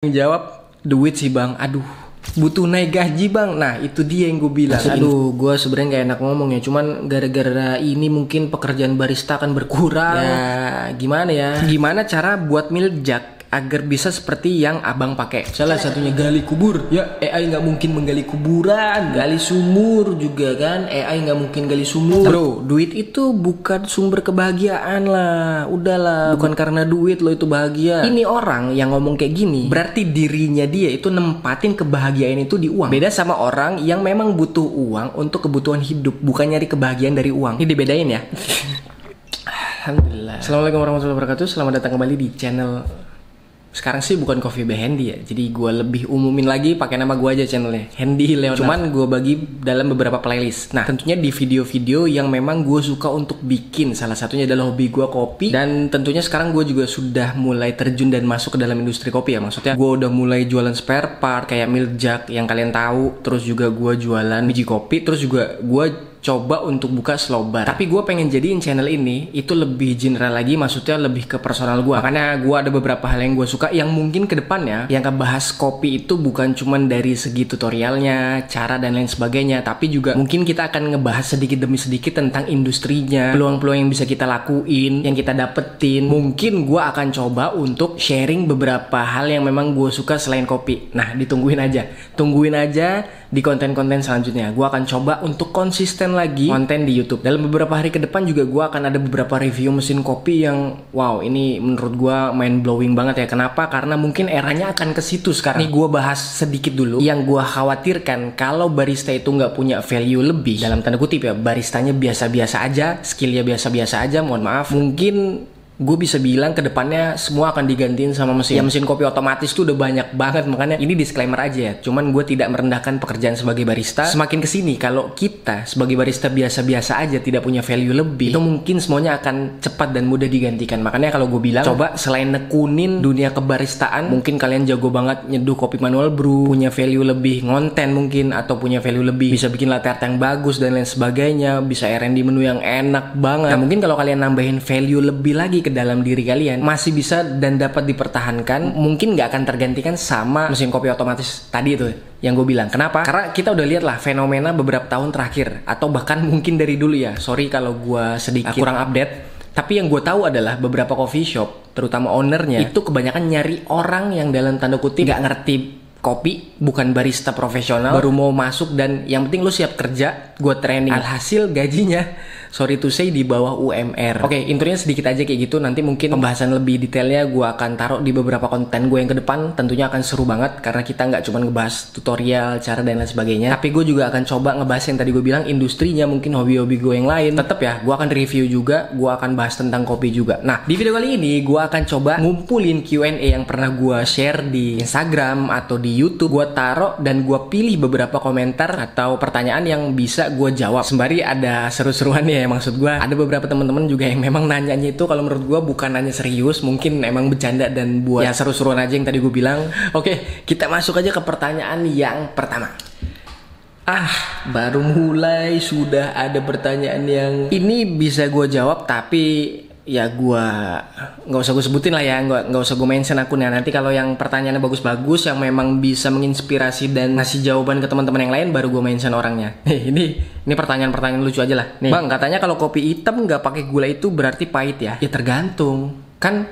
Yang jawab duit sih bang. Aduh, butuh naik gaji bang. Nah itu dia yang gue bilang. Aduh, gue sebenarnya gak enak ngomong ya. Cuman gara-gara ini mungkin pekerjaan barista akan berkurang. Ya gimana ya? Gimana cara buat miljak agar bisa seperti yang abang pakai? Salah satunya gali kubur. Ya AI nggak mungkin menggali kuburan. Gali sumur juga kan. AI nggak mungkin gali sumur. Bro, duit itu bukan sumber kebahagiaan lah. Udahlah, bukan karena duit lo itu bahagia. Ini orang yang ngomong kayak gini berarti dirinya dia itu nempatin kebahagiaan itu di uang. Beda sama orang yang memang butuh uang untuk kebutuhan hidup, bukan nyari kebahagiaan dari uang. Ini dibedain ya. Alhamdulillah. Assalamualaikum warahmatullahi wabarakatuh. Selamat datang kembali di channel. Sekarang sih bukan Coffee by Handy ya. Jadi gue lebih umumin lagi pakai nama gue aja channelnya, Handy Leonard. Cuman gue bagi dalam beberapa playlist. Nah tentunya di video-video yang memang gue suka untuk bikin. Salah satunya adalah hobi gue kopi. Dan tentunya sekarang gue juga sudah mulai terjun dan masuk ke dalam industri kopi ya. Maksudnya gue udah mulai jualan spare part kayak miljak yang kalian tahu. Terus juga gue jualan biji kopi. Terus juga gue coba untuk buka slow bar. Tapi gue pengen jadiin channel ini itu lebih general lagi, maksudnya lebih ke personal gue. Makanya gue ada beberapa hal yang gue suka yang mungkin ke depannya yang ngebahas kopi itu bukan cuman dari segi tutorialnya, cara dan lain sebagainya, tapi juga mungkin kita akan ngebahas sedikit demi sedikit tentang industrinya, peluang-peluang yang bisa kita lakuin, yang kita dapetin. Mungkin gue akan coba untuk sharing beberapa hal yang memang gue suka selain kopi. Nah ditungguin aja, tungguin aja di konten-konten selanjutnya. Gue akan coba untuk konsisten lagi konten di YouTube. Dalam beberapa hari ke depan juga gue akan ada beberapa review mesin kopi yang wow, ini menurut gue mind blowing banget ya. Kenapa? Karena mungkin eranya akan ke situ sekarang. Nih gue bahas sedikit dulu yang gue khawatirkan kalau barista itu nggak punya value lebih, dalam tanda kutip ya, baristanya biasa-biasa aja, skillnya biasa-biasa aja, mohon maaf, mungkin gue bisa bilang ke depannya semua akan digantiin sama mesin. Ya mesin kopi otomatis tuh udah banyak banget. Makanya ini disclaimer aja ya. Cuman gue tidak merendahkan pekerjaan sebagai barista. Semakin kesini kalau kita sebagai barista biasa-biasa aja, tidak punya value lebih, itu mungkin semuanya akan cepat dan mudah digantikan. Makanya kalau gue bilang coba selain nekunin dunia kebaristaan, mungkin kalian jago banget nyeduh kopi manual brew, punya value lebih ngonten mungkin, atau punya value lebih bisa bikin latte art yang bagus dan lain sebagainya, bisa R&D menu yang enak banget. Nah mungkin kalau kalian nambahin value lebih lagi ke dalam diri kalian, masih bisa dan dapat dipertahankan, mungkin nggak akan tergantikan sama mesin kopi otomatis tadi itu yang gue bilang. Kenapa? Karena kita udah lihat lah fenomena beberapa tahun terakhir, atau bahkan mungkin dari dulu ya. Sorry kalau gue sedikit kurang update, tapi yang gue tahu adalah beberapa coffee shop, terutama ownernya, itu kebanyakan nyari orang yang dalam tanda kutip nggak ngerti kopi, bukan barista profesional, baru mau masuk dan yang penting lu siap kerja, gue training. Alhasil gajinya sorry to say di bawah UMR. Oke, intinya sedikit aja kayak gitu. Nanti mungkin pembahasan lebih detailnya gue akan taruh di beberapa konten gue yang ke depan. Tentunya akan seru banget karena kita nggak cuma ngebahas tutorial, cara dan lain sebagainya, tapi gue juga akan coba ngebahas yang tadi gue bilang, industrinya, mungkin hobi-hobi gue yang lain. Tetap ya, gue akan review juga, gue akan bahas tentang kopi juga. Nah, di video kali ini gue akan coba ngumpulin Q&A yang pernah gue share di Instagram atau di YouTube. Gue taruh dan gue pilih beberapa komentar atau pertanyaan yang bisa gue jawab. Sembari ada seru-seruannya ya, maksud gue ada beberapa teman-teman juga yang memang nanyanya itu kalau menurut gue bukan nanya serius, mungkin emang bercanda dan buat ya seru-seruan aja yang tadi gue bilang. Oke, kita masuk aja ke pertanyaan yang pertama. Baru mulai sudah ada pertanyaan yang ini bisa gue jawab, tapi ya gue nggak usah gue sebutin lah ya, nggak usah gue mention akunnya. Nanti kalau yang pertanyaannya bagus-bagus, yang memang bisa menginspirasi dan ngasih jawaban ke teman-teman yang lain, baru gue mention orangnya. Ini pertanyaan-pertanyaan lucu aja lah. Nih, bang, katanya kalau kopi hitam nggak pakai gula itu berarti pahit ya? Ya tergantung kan.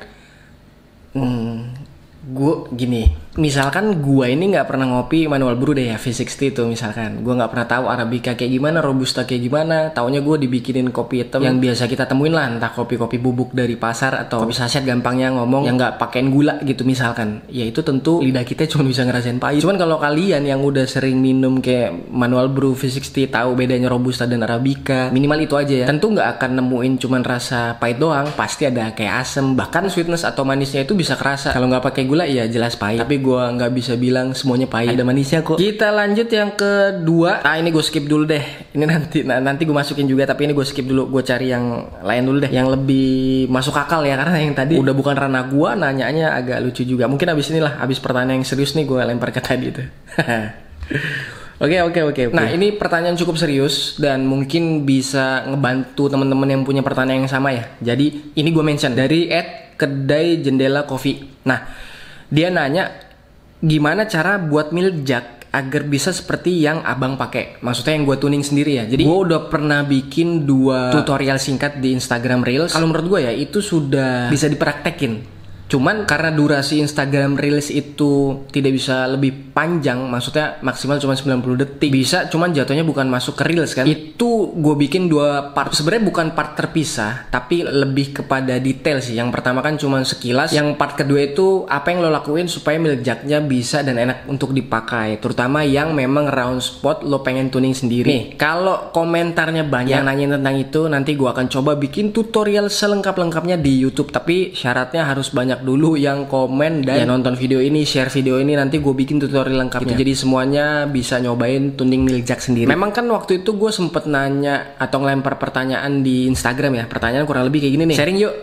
Gue gini, misalkan gue ini nggak pernah ngopi manual brew deh ya, V60 itu misalkan. Gue nggak pernah tahu Arabica kayak gimana, Robusta kayak gimana. Taunya gue dibikinin kopi hitam yang biasa kita temuin lah, entah kopi-kopi bubuk dari pasar atau kopi saset gampangnya ngomong, yang nggak pakein gula gitu misalkan. Ya itu tentu lidah kita cuma bisa ngerasain pahit. Cuman kalau kalian yang udah sering minum kayak manual brew V60, tahu bedanya Robusta dan Arabica, minimal itu aja ya. Tentu nggak akan nemuin cuman rasa pahit doang, pasti ada kayak asem, bahkan sweetness atau manisnya itu bisa kerasa. Kalau nggak pakai gula ya jelas pahit, tapi gue nggak bisa bilang semuanya pahit, ada manisnya kok. Kita lanjut yang kedua. Ini gue skip dulu deh, ini nanti gue masukin juga, tapi ini gue skip dulu, gue cari yang lain dulu deh yang lebih masuk akal ya, karena yang tadi udah bukan ranah gue, nanyanya agak lucu juga. Mungkin abis inilah, abis pertanyaan yang serius nih gue lempar ke tadi itu. Oke. Nah, ini pertanyaan cukup serius dan mungkin bisa ngebantu teman-teman yang punya pertanyaan yang sama ya. Jadi ini gue mention dari @kedai jendela coffee. Nah, dia nanya, gimana cara buat milk jug agar bisa seperti yang abang pakai. Maksudnya yang gue tuning sendiri ya. Jadi gue udah pernah bikin 2 tutorial singkat di Instagram Reels. Kalau menurut gue ya itu sudah bisa dipraktekin. Cuman karena durasi Instagram Reels itu tidak bisa lebih panjang, maksudnya maksimal cuma 90 detik. Bisa, cuman jatuhnya bukan masuk ke Reels kan. Itu gue bikin 2 part. Sebenarnya bukan part terpisah, tapi lebih kepada detail sih. Yang pertama kan cuma sekilas. Yang part kedua itu apa yang lo lakuin supaya milk jugnya bisa dan enak untuk dipakai. Terutama yang memang round spot lo pengen tuning sendiri. Nih, kalau komentarnya banyak yang nanyain tentang itu, nanti gue akan coba bikin tutorial selengkap-lengkapnya di YouTube. Tapi syaratnya harus banyak dulu yang komen dan ya nonton video ini, share video ini, nanti gue bikin tutorial lengkapnya gitu. Jadi semuanya bisa nyobain tuning milk jug sendiri. Memang kan waktu itu gue sempet nanya atau ngelempar pertanyaan di Instagram ya. Pertanyaan kurang lebih kayak gini nih. Sharing yuk,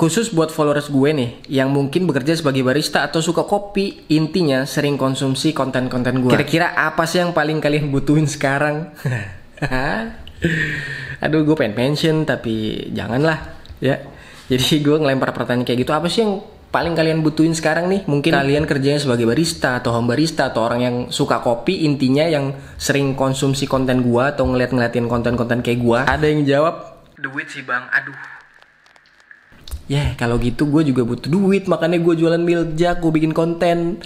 khusus buat followers gue nih yang mungkin bekerja sebagai barista atau suka kopi, intinya sering konsumsi konten-konten gue. Kira-kira apa sih yang paling kalian butuhin sekarang? Aduh, gue pengen mention tapi janganlah ya. Jadi gue ngelempar pertanyaan kayak gitu, apa sih yang paling kalian butuhin sekarang nih? Mungkin kalian kerjanya sebagai barista atau home barista atau orang yang suka kopi, intinya yang sering konsumsi konten gua atau ngeliatin konten-konten kayak gua. Ada yang jawab, duit sih bang, aduh. Ya kalau gitu gue juga butuh duit, makanya gue jualan milk jug, gue bikin konten.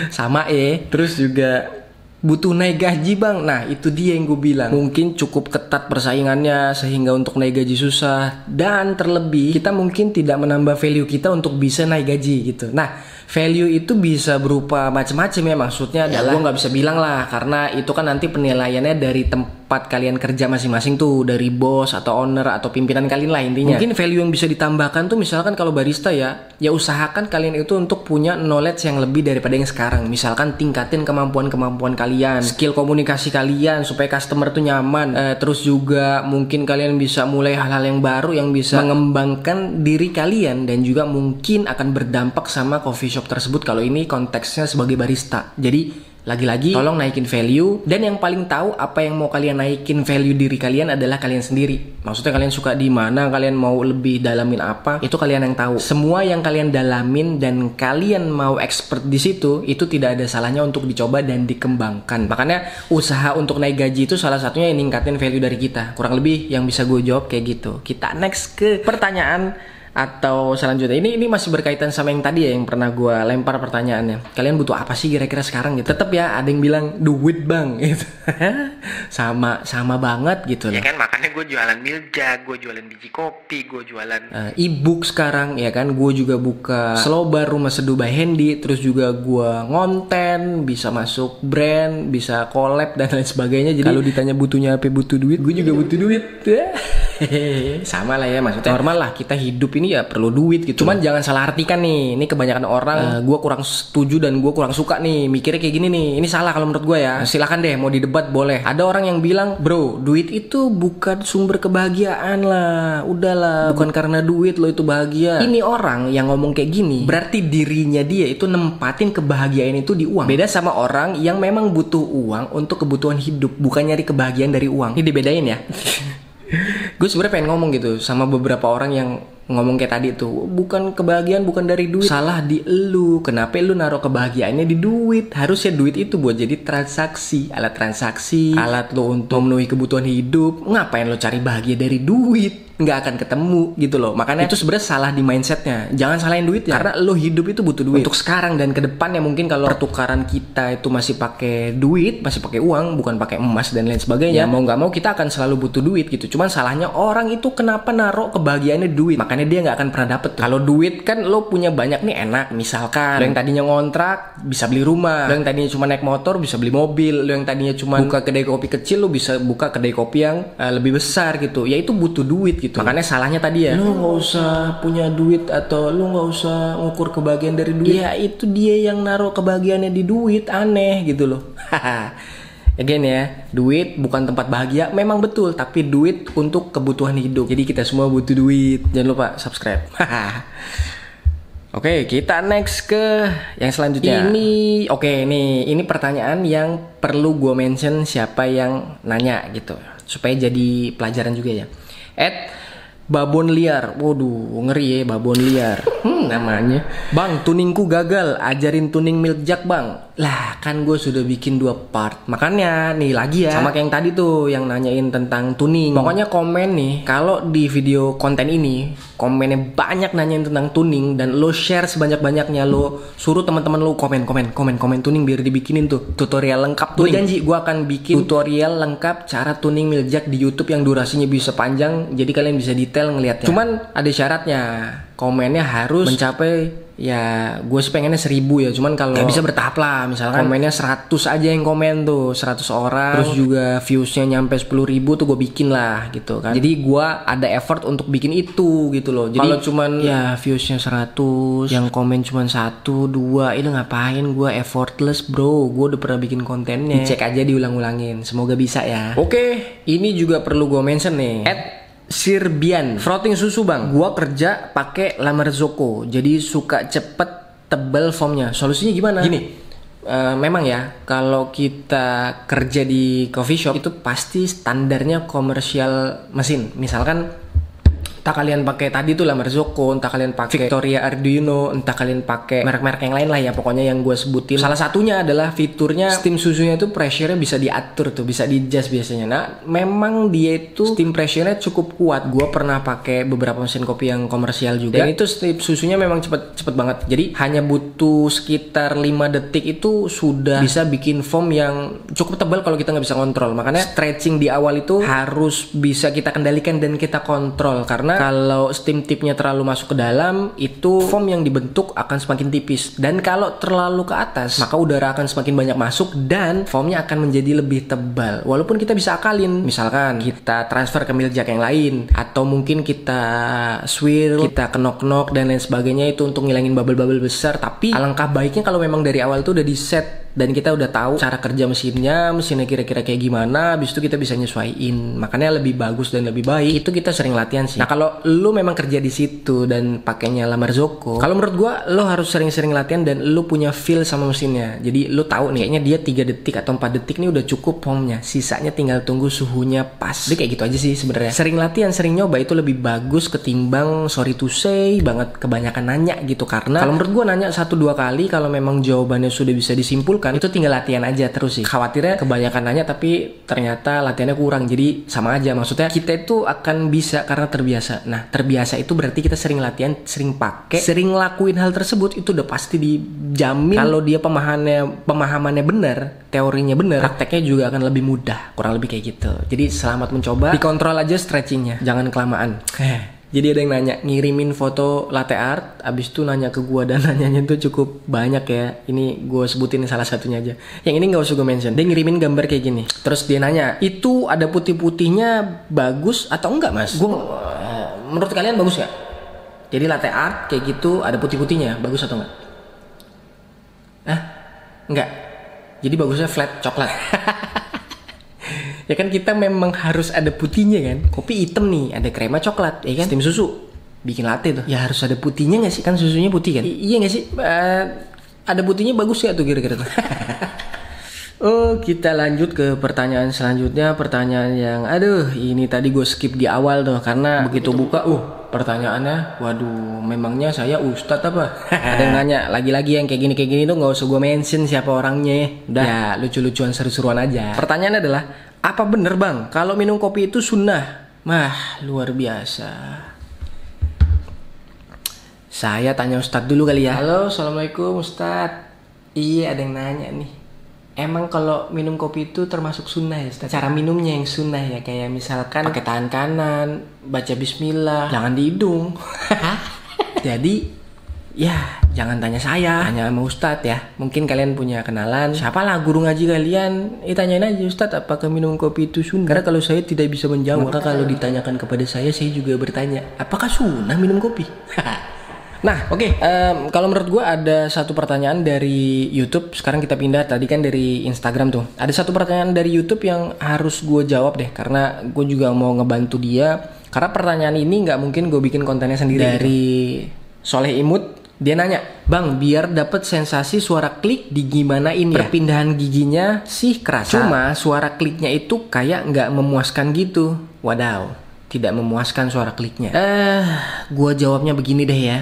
Sama terus juga butuh naik gaji bang. Nah itu dia yang gue bilang, mungkin cukup ketat persaingannya sehingga untuk naik gaji susah. Dan terlebih kita mungkin tidak menambah value kita untuk bisa naik gaji gitu. Nah value itu bisa berupa macam-macam ya. Maksudnya adalah gue nggak bisa bilang lah, karena itu kan nanti penilaiannya dari tempat kalian kerja masing-masing tuh, dari bos atau owner atau pimpinan kalian lah intinya. Mungkin value yang bisa ditambahkan tuh misalkan kalau barista ya usahakan kalian itu untuk punya knowledge yang lebih daripada yang sekarang. Misalkan tingkatin kemampuan kalian, skill komunikasi kalian supaya customer tuh nyaman. Terus juga mungkin kalian bisa mulai hal-hal yang baru yang bisa mengembangkan diri kalian dan juga mungkin akan berdampak sama coffee shop tersebut kalau ini konteksnya sebagai barista. Jadi lagi-lagi tolong naikin value, dan yang paling tahu apa yang mau kalian naikin value diri kalian adalah kalian sendiri. Maksudnya kalian suka di mana, kalian mau lebih dalamin apa, itu kalian yang tahu. Semua yang kalian dalamin dan kalian mau expert di situ, itu tidak ada salahnya untuk dicoba dan dikembangkan. Makanya usaha untuk naik gaji itu salah satunya yang ningkatin value dari kita. Kurang lebih yang bisa gue jawab kayak gitu. Kita next ke pertanyaan atau selanjutnya, ini masih berkaitan sama yang tadi ya, yang pernah gue lempar pertanyaannya. Kalian butuh apa sih kira-kira sekarang gitu? Tetap ya ada yang bilang duit bang gitu. sama banget gitu loh. Ya kan makanya gue jualan milk jug, gue jualan biji kopi, gue jualan e-book sekarang ya kan. Gue juga buka slow bar Rumah Seduh by Hendy. Terus juga gue ngonten, bisa masuk brand, bisa collab dan lain sebagainya. Jadi kalau ditanya butuhnya apa, butuh duit, gue juga butuh duit. Sama lah ya, maksudnya normal lah kita hidup ini ya perlu duit gitu. Cuman jangan salah artikan nih, ini kebanyakan orang gue kurang setuju dan gue kurang suka nih mikirnya kayak gini nih. Ini salah kalau menurut gue ya. Silakan deh mau didebat boleh. Ada orang yang bilang, bro duit itu bukan sumber kebahagiaan lah, udahlah bukan karena duit lo itu bahagia. Ini orang yang ngomong kayak gini berarti dirinya dia itu nempatin kebahagiaan itu di uang. Beda sama orang yang memang butuh uang untuk kebutuhan hidup, bukan nyari kebahagiaan dari uang. Ini dibedain ya. Gue sebenarnya pengen ngomong gitu sama beberapa orang yang ngomong kayak tadi tuh, bukan kebahagiaan bukan dari duit. Salah di elu. Kenapa lu naruh kebahagiaannya di duit? Harusnya duit itu buat jadi transaksi, alat transaksi, alat lo untuk memenuhi kebutuhan hidup. Ngapain lo cari bahagia dari duit? Nggak akan ketemu gitu loh. Makanya itu sebenarnya salah di mindsetnya. Jangan salahin duit ya, karena lo hidup itu butuh duit untuk sekarang dan ke depannya. Mungkin kalau pertukaran kita itu masih pakai duit, masih pakai uang, bukan pakai emas dan lain sebagainya, mau nggak mau kita akan selalu butuh duit gitu. Cuman salahnya orang itu kenapa naruh kebahagiaannya di duit, makanya dia nggak akan pernah dapet. Kalau duit kan lo punya banyak nih enak. Misalkan lo yang tadinya ngontrak bisa beli rumah, lo yang tadinya cuma naik motor bisa beli mobil, lo yang tadinya cuma buka kedai kopi kecil lo bisa buka kedai kopi yang lebih besar gitu. Ya itu butuh duit gitu. Makanya salahnya tadi ya, lu nggak usah punya duit atau lu nggak usah ngukur kebahagiaan dari duit. Ya itu dia yang naruh kebahagiaannya di duit, aneh gitu loh. Again ya, duit bukan tempat bahagia, memang betul, tapi duit untuk kebutuhan hidup. Jadi kita semua butuh duit. Jangan lupa subscribe. Oke, kita next ke yang selanjutnya. Ini pertanyaan yang perlu gue mention siapa yang nanya gitu, supaya jadi pelajaran juga ya. Babon liar, waduh ngeri ya babon liar namanya. Bang, tuningku gagal, ajarin tuning milk jug bang. Lah kan gue sudah bikin 2 part, makanya nih lagi ya, sama kayak yang tadi tuh yang nanyain tentang tuning. Pokoknya komen nih, kalau di video konten ini komennya banyak nanyain tentang tuning, dan lo share sebanyak-banyaknya, lo suruh teman-teman lo komen tuning biar dibikinin tuh tutorial lengkap tuning. Gue janji gue akan bikin tutorial lengkap cara tuning milk jug di YouTube yang durasinya bisa panjang, jadi kalian bisa detail ngelihatnya. Cuman ada syaratnya, komennya harus mencapai, ya gue sih pengennya 1000 ya, cuman kalau gak bisa bertahap lah, misalkan komennya 100 aja yang komen tuh, 100 orang, terus juga viewsnya nyampe 10.000 tuh gue bikin lah gitu kan. Jadi gue ada effort untuk bikin itu gitu loh. Jadi kalau cuman ya viewsnya 100, yang komen cuman 1, 2, itu ngapain gue effortless bro. Gue udah pernah bikin kontennya, dicek aja diulang-ulangin, semoga bisa ya. Oke, ini juga perlu gue mention nih, Sirbian, frotting susu bang. Gua kerja pakai La Marzocco, jadi suka cepet tebel foamnya. Solusinya gimana? Gini, memang ya kalau kita kerja di coffee shop itu pasti standarnya komersial mesin. Misalkan entah kalian pakai tadi tuh La Marzocco, entah kalian pakai Victoria Arduino, entah kalian pakai merek-merek yang lain lah ya, pokoknya yang gue sebutin. Salah satunya adalah fiturnya steam susunya itu pressure-nya bisa diatur tuh, bisa di adjust biasanya. Nah, memang dia itu steam pressure-nya cukup kuat. Gue pernah pakai beberapa mesin kopi yang komersial juga, dan itu steam susunya memang cepet banget. Jadi hanya butuh sekitar 5 detik itu sudah bisa bikin foam yang cukup tebal kalau kita nggak bisa kontrol. Makanya stretching di awal itu harus bisa kita kendalikan dan kita kontrol, karena kalau steam tipnya terlalu masuk ke dalam, itu foam yang dibentuk akan semakin tipis, dan kalau terlalu ke atas maka udara akan semakin banyak masuk dan foamnya akan menjadi lebih tebal. Walaupun kita bisa akalin, misalkan kita transfer ke milk jug yang lain, atau mungkin kita swirl, kita knock dan lain sebagainya, itu untuk ngilangin bubble-bubble besar. Tapi alangkah baiknya kalau memang dari awal itu udah di set dan kita udah tahu cara kerja mesinnya kira-kira kayak gimana, habis itu kita bisa nyesuaiin. Makanya lebih bagus dan lebih baik itu kita sering latihan sih. Nah, kalau lu memang kerja di situ dan pakainya La Marzocco, kalau menurut gua lu harus sering-sering latihan dan lu punya feel sama mesinnya. Jadi lu tahu nih, kayaknya dia 3 detik atau 4 detik nih udah cukup foamnya. Sisanya tinggal tunggu suhunya pas. Jadi kayak gitu aja sih sebenarnya. Sering latihan, sering nyoba itu lebih bagus ketimbang sorry to say banget kebanyakan nanya gitu. Karena kalau menurut gua nanya 1-2 kali, kalau memang jawabannya sudah bisa disimpulkan, itu tinggal latihan aja terus sih. Khawatirnya kebanyakan nanya tapi ternyata latihannya kurang, jadi sama aja. Maksudnya kita itu akan bisa karena terbiasa. Nah, terbiasa itu berarti kita sering latihan, sering pakai, sering lakuin hal tersebut, itu udah pasti dijamin kalau dia pemahamannya benar, teorinya benar, prakteknya juga akan lebih mudah, kurang lebih kayak gitu. Jadi selamat mencoba, dikontrol aja stretchingnya, jangan kelamaan. Jadi ada yang nanya, ngirimin foto latte art, abis itu nanya ke gua, dan nanyanya tuh cukup banyak ya. Ini gue sebutin salah satunya aja. Yang ini gak usah gue mention. Dia ngirimin gambar kayak gini. Terus dia nanya, itu ada putih-putihnya bagus atau enggak mas? Menurut kalian bagus gak? Jadi latte art kayak gitu ada putih-putihnya, bagus atau enggak? Enggak. Jadi bagusnya flat coklat. Ya kan kita memang harus ada putihnya kan. Kopi hitam nih, ada krema coklat, ya kan? Steam susu, bikin latte tuh, ya harus ada putihnya nggak sih? Kan susunya putih kan? Iya nggak sih? Ada putihnya bagus ya tuh kira-kira tuh. Oh, kita lanjut ke pertanyaan selanjutnya. Pertanyaan yang, aduh, ini tadi gue skip di awal tuh, karena begitu buka, pertanyaannya, waduh, memangnya saya ustadz apa? Ada yang nanya, lagi-lagi yang kayak gini tuh nggak usah gue mention siapa orangnya. Udah, ya lucu-lucuan seru-seruan aja. Pertanyaannya adalah, apa bener bang, kalau minum kopi itu sunnah? Luar biasa. Saya tanya ustadz dulu kali ya. Halo, assalamualaikum ustadz. Iya, ada yang nanya nih. Emang kalau minum kopi itu termasuk sunnah ya ustadz? Cara minumnya yang sunnah ya, kayak misalkan pakai tangan kanan, baca bismillah, jangan di hidung. Jadi ya jangan tanya saya, tanya sama ustadz ya. Mungkin kalian punya kenalan, siapalah guru ngaji kalian, tanyain aja, ustadz apakah minum kopi itu sunnah? Karena kalau saya tidak bisa menjawab, maka kalau ditanyakan kepada saya juga bertanya, apakah sunnah minum kopi? Nah, oke. Kalau menurut gue ada satu pertanyaan dari YouTube. Sekarang kita pindah, tadi kan dari Instagram tuh. Ada satu pertanyaan dari YouTube yang harus gue jawab deh, karena gue juga mau ngebantu dia. Karena pertanyaan ini nggak mungkin gue bikin kontennya sendiri. Dari Soleh Imut, dia nanya, bang, biar dapet sensasi suara klik di gimana ini ya? Perpindahan giginya sih kerasa, cuma suara kliknya itu kayak nggak memuaskan gitu. Wadaw. tidak memuaskan suara kliknya. Gua jawabnya begini deh ya.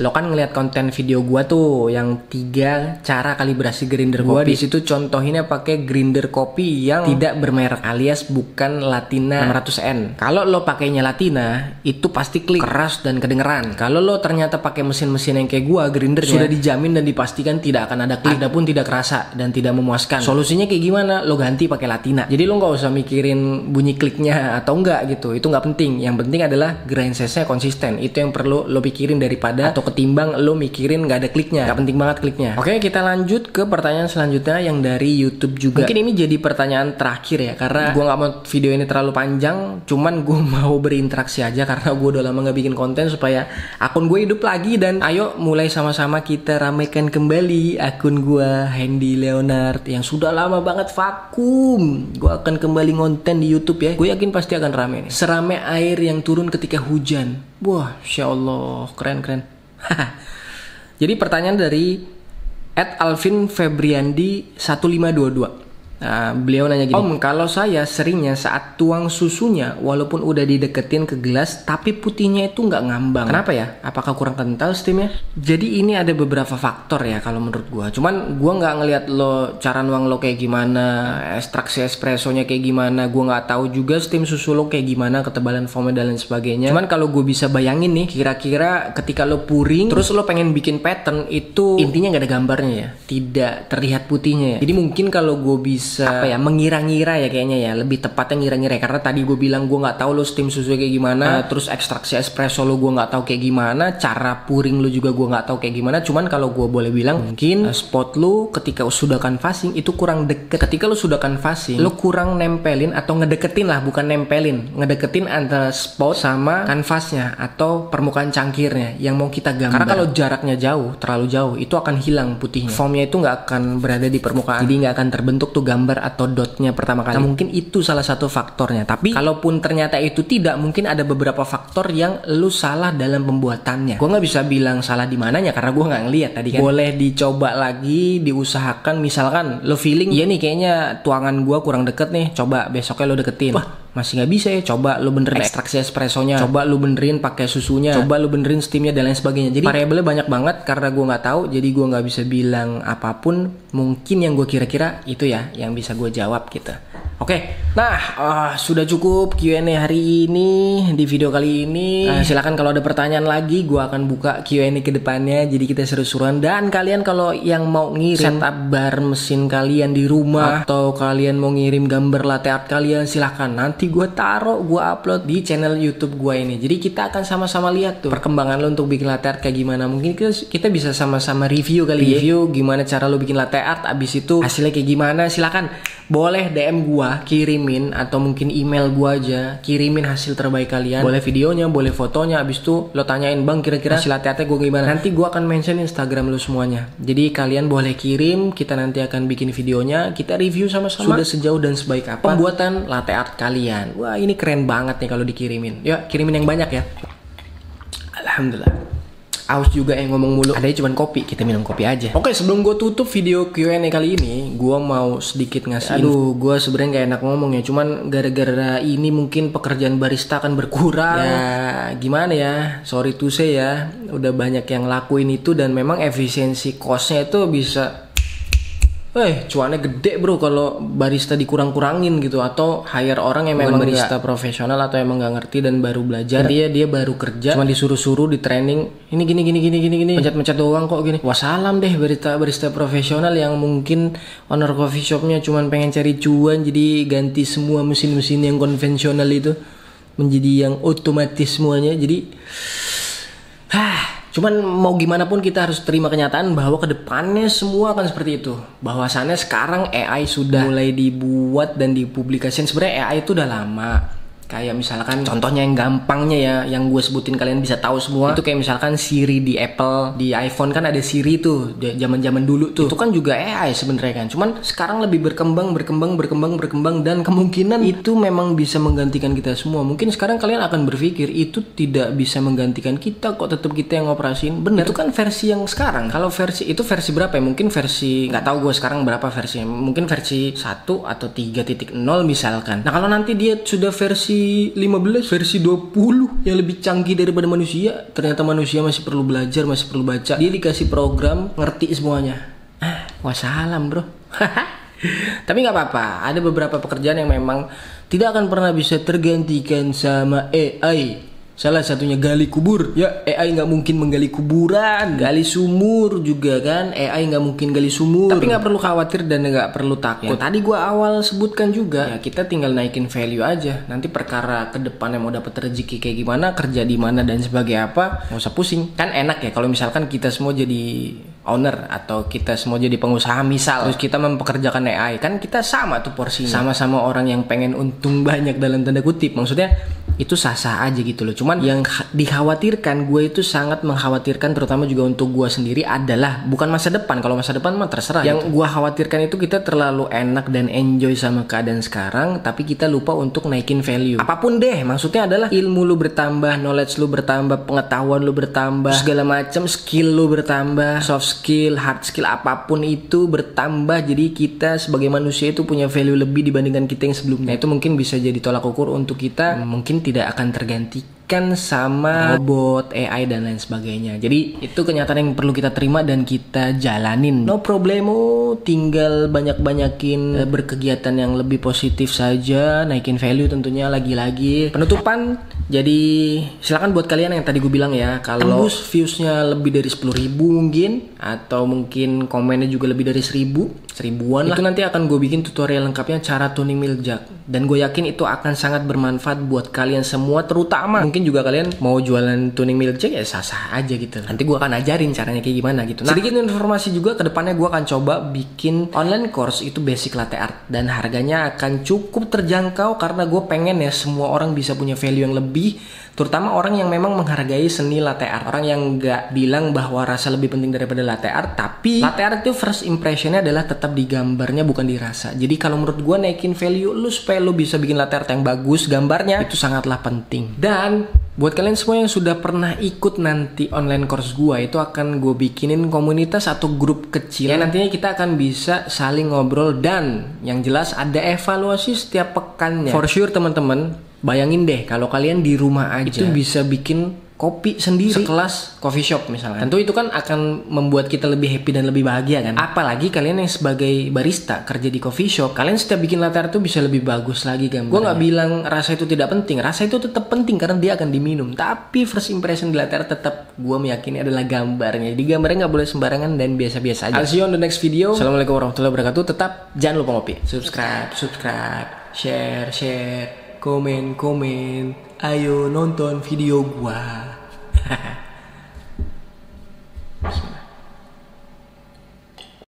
Lo kan ngeliat konten video gua tuh yang 3 cara kalibrasi grinder kopi. Gua di situ contohinnya pakai grinder kopi yang tidak bermerek alias bukan Latina 600N. Kalau lo pakainya Latina, itu pasti klik keras dan kedengeran. Kalau lo ternyata pakai mesin-mesin yang kayak gua, grindernya sudah dijamin dan dipastikan tidak akan ada klik, adapun tidak kerasa dan tidak memuaskan. Solusinya kayak gimana? Lo ganti pakai Latina. Jadi lo nggak usah mikirin bunyi kliknya atau enggak gitu. Itu nggak penting. Yang penting adalah grind size-nya konsisten. Itu yang perlu lo pikirin daripada atau ketimbang lo mikirin nggak ada kliknya. Nggak penting banget kliknya. Oke, kita lanjut ke pertanyaan selanjutnya yang dari YouTube juga. Mungkin ini jadi pertanyaan terakhir ya, karena gue nggak mau video ini terlalu panjang. Cuman gue mau berinteraksi aja karena gue udah lama nggak bikin konten supaya akun gue hidup lagi. Dan ayo mulai sama-sama kita ramekan kembali akun gue, Hendy Leonard, yang sudah lama banget vakum. Gue akan kembali ngonten di YouTube ya. Gue yakin pasti akan rame nih. Serame air yang turun ketika hujan. Wah, Insya Allah, keren. Jadi pertanyaan dari @alvin_febriandi 1522. Nah, beliau nanya gini, Om, kalau saya seringnya saat tuang susunya walaupun udah dideketin ke gelas tapi putihnya itu nggak ngambang. Kenapa ya? Apakah kurang kental steamnya? Jadi ini ada beberapa faktor ya kalau menurut gua. Cuman gua nggak ngelihat lo cara nuang lo kayak gimana, ekstraksi espressonya kayak gimana. Gua nggak tahu juga steam susu lo kayak gimana, ketebalan foamnya dan lain sebagainya. Cuman kalau gue bisa bayangin nih, kira-kira ketika lo puring terus lo pengen bikin pattern itu intinya nggak ada gambarnya ya, tidak terlihat putihnya ya. Jadi mungkin kalau gue bisa apa ya, mengira-ngira ya kayaknya ya, lebih tepatnya ngira-ngira ya, karena tadi gue bilang gue nggak tahu lo steam susu kayak gimana, terus ekstraksi espresso lo gue nggak tahu kayak gimana, cara puring lo juga gue nggak tahu kayak gimana. Cuman kalau gue boleh bilang mungkin spot lo ketika sudah canvassing itu kurang deket. Ketika lo sudah canvassing lo kurang nempelin atau ngedeketin lah, bukan nempelin, ngedeketin antara spot sama kanvasnya atau permukaan cangkirnya yang mau kita gambar. Karena kalau jaraknya jauh, terlalu jauh, itu akan hilang putihnya, foamnya itu nggak akan berada di permukaan, jadi nggak akan terbentuk tuh gambar atau dotnya pertama kali. Nah, mungkin itu salah satu faktornya. Tapi kalaupun ternyata itu tidak, mungkin ada beberapa faktor yang lu salah dalam pembuatannya. Gue nggak bisa bilang salah di mananya karena gue nggak ngeliat tadi kan. Boleh dicoba lagi, diusahakan. Misalkan lo feeling, iya nih kayaknya tuangan gue kurang deket nih, coba besoknya lo deketin. Wah, masih nggak bisa ya, coba lo benerin ekstraksi espressonya, coba lo benerin pakai susunya, coba lo benerin steamnya dan lain sebagainya. Jadi variabelnya banyak banget karena gue nggak tahu, jadi gue nggak bisa bilang apapun. Mungkin yang gue kira-kira itu ya yang bisa gue jawab gitu. Oke, nah sudah cukup Q&A hari ini di video kali ini. Silakan kalau ada pertanyaan lagi, gue akan buka Q&A ke depannya. Jadi kita seru-seruan. Dan kalian kalau yang mau ngirim setup bar mesin kalian di rumah, atau kalian mau ngirim gambar latte art kalian, silahkan. Nanti gue taruh, gue upload di channel YouTube gue ini. Jadi kita akan sama-sama lihat tuh perkembangan lo untuk bikin latte art kayak gimana. Mungkin kita bisa sama-sama review kali ya. Review gimana cara lo bikin latte art, abis itu hasilnya kayak gimana. Silahkan boleh DM gue, kirimin, atau mungkin email gua aja, kirimin hasil terbaik kalian. Boleh videonya, boleh fotonya. Abis itu lo tanyain, bang kira-kira hasil latte artnya gua gimana. Nanti gua akan mention Instagram lo semuanya. Jadi kalian boleh kirim, kita nanti akan bikin videonya, kita review sama-sama sudah sejauh dan sebaik apa pembuatan latte art kalian. Wah, ini keren banget nih kalau dikirimin. Ya, kirimin yang banyak ya. Alhamdulillah. Aus juga yang ngomong mulu. Adanya cuma kopi, kita minum kopi aja. Oke, sebelum gue tutup video Q&A kali ini, gue mau sedikit ngasih. Aduh, gue sebenarnya gak enak ngomong ya. Cuman gara-gara ini mungkin pekerjaan barista akan berkurang. Ya, gimana ya? Sorry to say ya. Udah banyak yang lakuin itu dan memang efisiensi costnya itu bisa. Cuannya gede bro kalau barista dikurang-kurangin gitu, atau hire orang yang memang barista profesional atau emang nggak ngerti dan baru belajar. Dia baru kerja, cuma disuruh-suruh di training ini gini, mencet-mencet doang kok gini. Wassalam deh barista profesional yang mungkin owner coffee shopnya cuma pengen cari cuan, jadi ganti semua mesin-mesin yang konvensional itu menjadi yang otomatis semuanya. Jadi cuman mau gimana pun kita harus terima kenyataan bahwa kedepannya semua akan seperti itu. Bahwasannya sekarang AI sudah mulai dibuat dan dipublikasikan. Sebenarnya AI itu udah lama. Kayak misalkan contohnya yang gampangnya ya, yang gue sebutin kalian bisa tahu semua. Itu kayak misalkan Siri di Apple, di iPhone kan ada Siri tuh, zaman-zaman dulu tuh. Itu kan juga AI sebenarnya kan. Cuman sekarang lebih berkembang dan kemungkinan itu memang bisa menggantikan kita semua. Mungkin sekarang kalian akan berpikir itu tidak bisa menggantikan kita kok, tetap kita yang ngoperasin. Bener, itu kan versi yang sekarang. Kalau versi itu versi berapa ya? Mungkin versi, nggak tahu gue sekarang berapa versinya. Mungkin versi 1 atau 3.0 misalkan. Nah, kalau nanti dia sudah versi versi 15, versi 20 yang lebih canggih daripada manusia. Ternyata manusia masih perlu belajar, masih perlu baca. Dia dikasih program, ngerti semuanya. Wassalam bro. Tapi nggak apa-apa, ada beberapa pekerjaan yang memang tidak akan pernah bisa tergantikan sama AI. Salah satunya gali kubur. Ya, AI nggak mungkin menggali kuburan. Gali sumur juga kan, AI nggak mungkin gali sumur. Tapi nggak perlu khawatir dan nggak perlu takut. Tadi gua awal sebutkan juga, ya kita tinggal naikin value aja. Nanti perkara ke depannya mau dapat rezeki kayak gimana, kerja di mana dan sebagai apa, nggak usah pusing. Kan enak ya kalau misalkan kita semua jadi owner atau kita semua jadi pengusaha misal, terus kita mempekerjakan AI, kan kita sama tuh porsinya. Sama-sama orang yang pengen untung banyak dalam tanda kutip. Maksudnya itu sah-sah aja gitu loh. Cuman yang dikhawatirkan, gue itu sangat mengkhawatirkan, terutama juga untuk gue sendiri adalah bukan masa depan. Kalau masa depan mah terserah. Yang gue khawatirkan itu kita terlalu enak dan enjoy sama keadaan sekarang, tapi kita lupa untuk naikin value. Apapun deh, maksudnya adalah ilmu lu bertambah, knowledge lu bertambah, pengetahuan lu bertambah, segala macam skill lu bertambah, soft skill, hard skill, apapun itu bertambah. Jadi kita sebagai manusia itu punya value lebih dibandingkan kita yang sebelumnya. Itu mungkin bisa jadi tolak ukur untuk kita mungkin tidak akan tergantikan sama robot, AI dan lain sebagainya. Jadi itu kenyataan yang perlu kita terima dan kita jalanin. No problemo, tinggal banyak-banyakin berkegiatan yang lebih positif saja, naikin value tentunya. Lagi-lagi penutupan, jadi silakan buat kalian yang tadi gue bilang ya, kalau tembus viewsnya lebih dari 10.000 mungkin, atau mungkin komennya juga lebih dari 1000-an lah, itu nanti akan gue bikin tutorial lengkapnya cara tuning Milljak. Dan gue yakin itu akan sangat bermanfaat buat kalian semua, terutama mungkin juga kalian mau jualan tuning Milljak ya sah-sah aja gitu. Nanti gue akan ajarin caranya kayak gimana gitu. Nah, sedikit informasi juga, kedepannya gue akan coba bikin online course itu basic latte art, dan harganya akan cukup terjangkau karena gue pengen ya semua orang bisa punya value yang lebih, terutama orang yang memang menghargai seni latte art. Orang yang nggak bilang bahwa rasa lebih penting daripada latte art, tapi latte art itu first impressionnya adalah tetap di gambarnya bukan di rasa. Jadi kalau menurut gue naikin value lu supaya lu bisa bikin latte art yang bagus gambarnya, itu sangatlah penting. Dan buat kalian semua yang sudah pernah ikut nanti online course gue, itu akan gue bikinin komunitas atau grup kecil yang nantinya kita akan bisa saling ngobrol, dan yang jelas ada evaluasi setiap pekannya. For sure teman-teman, bayangin deh kalau kalian di rumah aja itu bisa bikin kopi sendiri sekelas coffee shop misalnya. Tentu itu kan akan membuat kita lebih happy dan lebih bahagia kan. Apalagi kalian yang sebagai barista kerja di coffee shop, kalian setiap bikin latte art tuh bisa lebih bagus lagi gambarnya. Gue nggak bilang rasa itu tidak penting, rasa itu tetap penting karena dia akan diminum. Tapi first impression di latte art tetap gue meyakini adalah gambarnya. Jadi gambarnya nggak boleh sembarangan dan biasa-biasa aja. I'll see you on the next video. Assalamualaikum warahmatullahi wabarakatuh. Tetap jangan lupa ngopi. Subscribe, share, komen. Ayo nonton video gua.